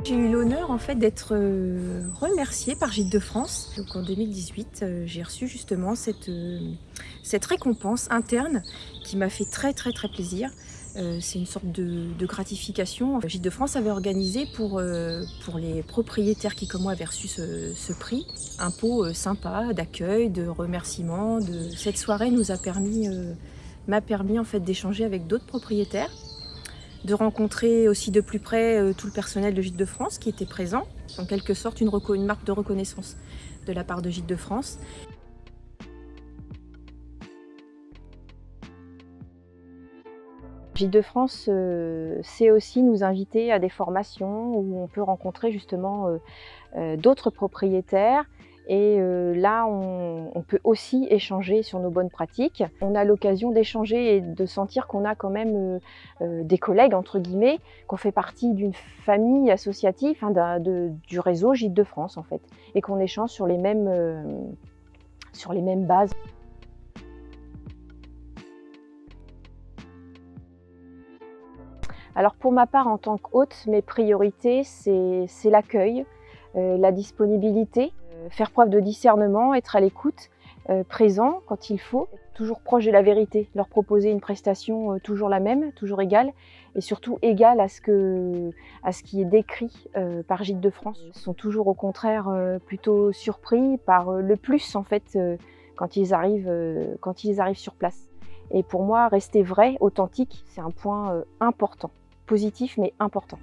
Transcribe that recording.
J'ai eu l'honneur en fait d'être remerciée par Gîtes de France. Donc en 2018, j'ai reçu justement cette récompense interne qui m'a fait très très très plaisir. C'est une sorte de gratification. Gîtes de France avait organisé pour les propriétaires qui comme moi avaient reçu ce prix, un pot sympa d'accueil, de remerciement. Cette soirée m'a permis en fait d'échanger avec d'autres propriétaires, de rencontrer aussi de plus près tout le personnel de Gîtes de France qui était présent, en quelque sorte une marque de reconnaissance de la part de Gîtes de France. Gîtes de France sait aussi nous inviter à des formations où on peut rencontrer justement d'autres propriétaires. Et là, on peut aussi échanger sur nos bonnes pratiques. On a l'occasion d'échanger et de sentir qu'on a quand même des collègues, entre guillemets, qu'on fait partie d'une famille associative, hein, du réseau Gîtes de France, en fait, et qu'on échange sur les mêmes bases. Alors pour ma part, en tant qu'hôte, mes priorités, c'est l'accueil, la disponibilité, faire preuve de discernement, être à l'écoute, présent quand il faut, être toujours proche de la vérité, leur proposer une prestation toujours la même, toujours égale, et surtout égale à ce qui est décrit par Gîtes de France. Ils sont toujours au contraire plutôt surpris par le plus en fait quand ils arrivent sur place. Et pour moi, rester vrai, authentique, c'est un point important, positif mais important.